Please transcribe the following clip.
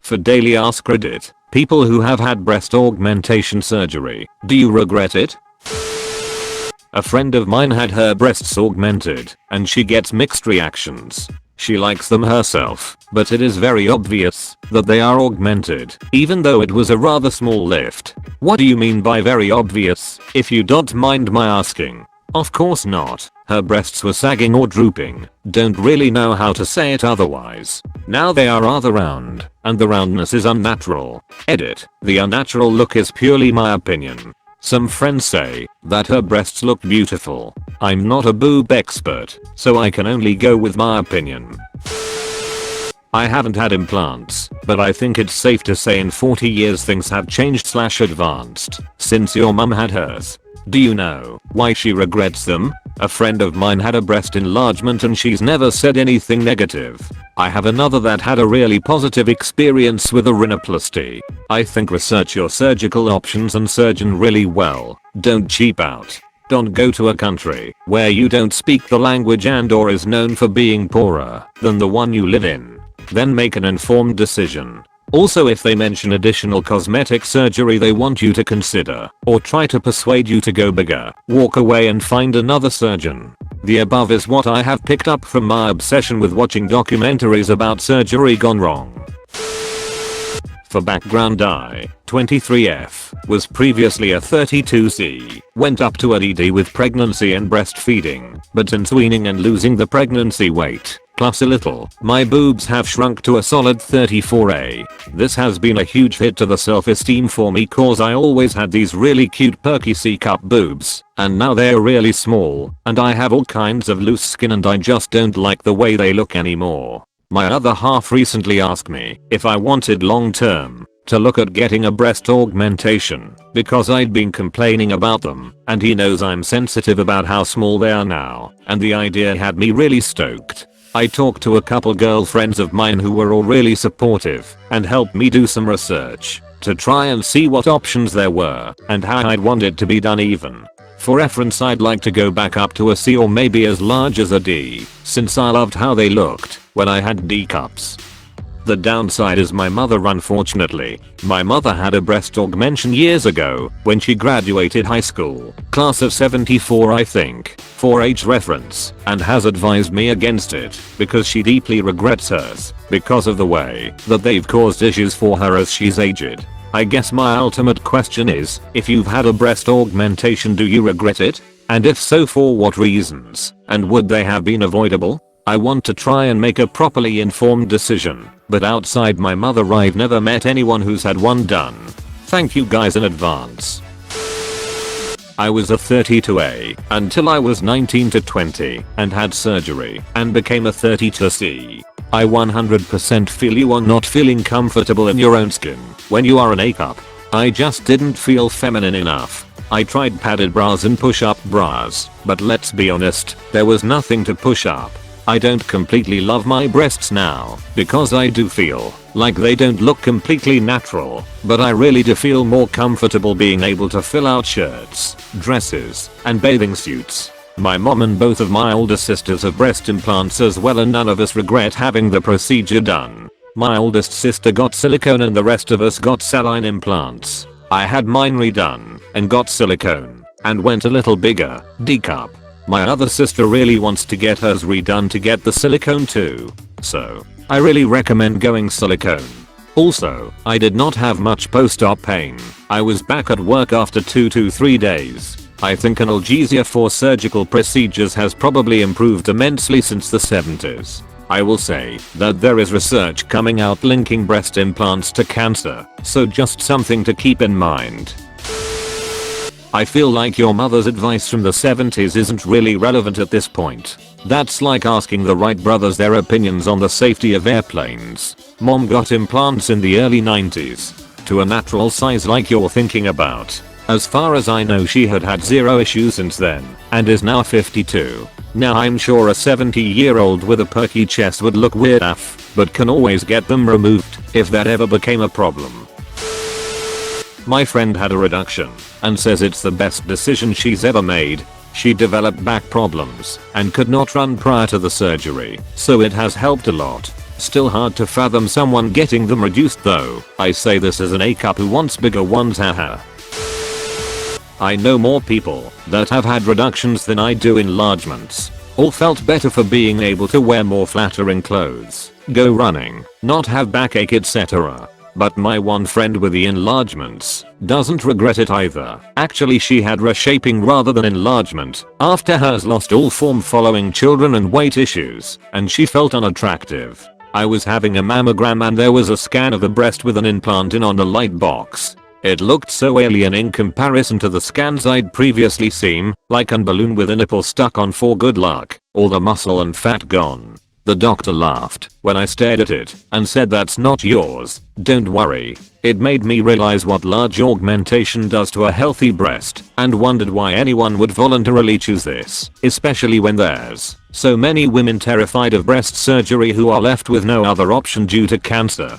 For daily ask Reddit, people who have had breast augmentation surgery, do you regret it? A friend of mine had her breasts augmented, and she gets mixed reactions. She likes them herself, but it is very obvious that they are augmented, even though it was a rather small lift. What do you mean by very obvious, if you don't mind my asking? Of course not. Her breasts were sagging or drooping. Don't really know how to say it otherwise. Now they are rather round, and the roundness is unnatural. Edit. The unnatural look is purely my opinion. Some friends say that her breasts look beautiful. I'm not a boob expert, so I can only go with my opinion. I haven't had implants, but I think it's safe to say in 40 years things have changed/advanced since your mum had hers. Do you know why she regrets them? A friend of mine had a breast enlargement and she's never said anything negative. I have another that had a really positive experience with a rhinoplasty. I think research your surgical options and surgeon really well. Don't cheap out. Don't go to a country where you don't speak the language and/or is known for being poorer than the one you live in. Then make an informed decision. Also, if they mention additional cosmetic surgery they want you to consider, or try to persuade you to go bigger, walk away and find another surgeon. The above is what I have picked up from my obsession with watching documentaries about surgery gone wrong. For background, I, 23F, was previously a 32C, went up to a DD with pregnancy and breastfeeding, but since weaning and losing the pregnancy weight, plus a little, my boobs have shrunk to a solid 34A. This has been a huge hit to the self-esteem for me cause I always had these really cute perky C-cup boobs, and now they're really small, and I have all kinds of loose skin and I just don't like the way they look anymore. My other half recently asked me if I wanted long term to look at getting a breast augmentation because I'd been complaining about them, and he knows I'm sensitive about how small they are now, and the idea had me really stoked. I talked to a couple girlfriends of mine who were all really supportive and helped me do some research to try and see what options there were and how I'd want it to be done even. For reference, I'd like to go back up to a C or maybe as large as a D, since I loved how they looked when I had D cups. The downside is my mother, unfortunately. My mother had a breast augmentation years ago when she graduated high school, class of 74 I think, for age reference, and has advised me against it because she deeply regrets hers because of the way that they've caused issues for her as she's aged. I guess my ultimate question is, if you've had a breast augmentation, do you regret it? And if so, for what reasons? And would they have been avoidable? I want to try and make a properly informed decision, but outside my mother I've never met anyone who's had one done. Thank you guys in advance. I was a 32A until I was 19 to 20 and had surgery and became a 32C. I 100% feel you are not feeling comfortable in your own skin when you are an A cup. I just didn't feel feminine enough. I tried padded bras and push-up bras, but let's be honest, there was nothing to push up. I don't completely love my breasts now because I do feel like they don't look completely natural, but I really do feel more comfortable being able to fill out shirts, dresses, and bathing suits. My mom and both of my older sisters have breast implants as well, and none of us regret having the procedure done. My oldest sister got silicone and the rest of us got saline implants. I had mine redone and got silicone and went a little bigger, D cup. My other sister really wants to get hers redone to get the silicone too, so I really recommend going silicone. Also, I did not have much post-op pain. I was back at work after 2 to 3 days. I think analgesia for surgical procedures has probably improved immensely since the 70s. I will say that there is research coming out linking breast implants to cancer, so just something to keep in mind. I feel like your mother's advice from the 70s isn't really relevant at this point. That's like asking the Wright brothers their opinions on the safety of airplanes. Mom got implants in the early 90s to a natural size like you're thinking about. As far as I know, she had had zero issues since then and is now 52. Now I'm sure a 70-year-old with a perky chest would look weird AF, but can always get them removed if that ever became a problem. My friend had a reduction and says it's the best decision she's ever made. She developed back problems and could not run prior to the surgery, so it has helped a lot. Still hard to fathom someone getting them reduced though. I say this as an A-cup who wants bigger ones, haha. I know more people that have had reductions than I do enlargements. All felt better for being able to wear more flattering clothes, go running, not have backache, etc. But my one friend with the enlargements doesn't regret it either. Actually, she had reshaping rather than enlargement after hers lost all form following children and weight issues, and she felt unattractive. I was having a mammogram and there was a scan of the breast with an implant in on the light box. It looked so alien in comparison to the scans I'd previously seen, like a balloon with a nipple stuck on for good luck, all the muscle and fat gone. The doctor laughed when I stared at it and said, "That's not yours, don't worry." It made me realize what large augmentation does to a healthy breast and wondered why anyone would voluntarily choose this, especially when there's so many women terrified of breast surgery who are left with no other option due to cancer.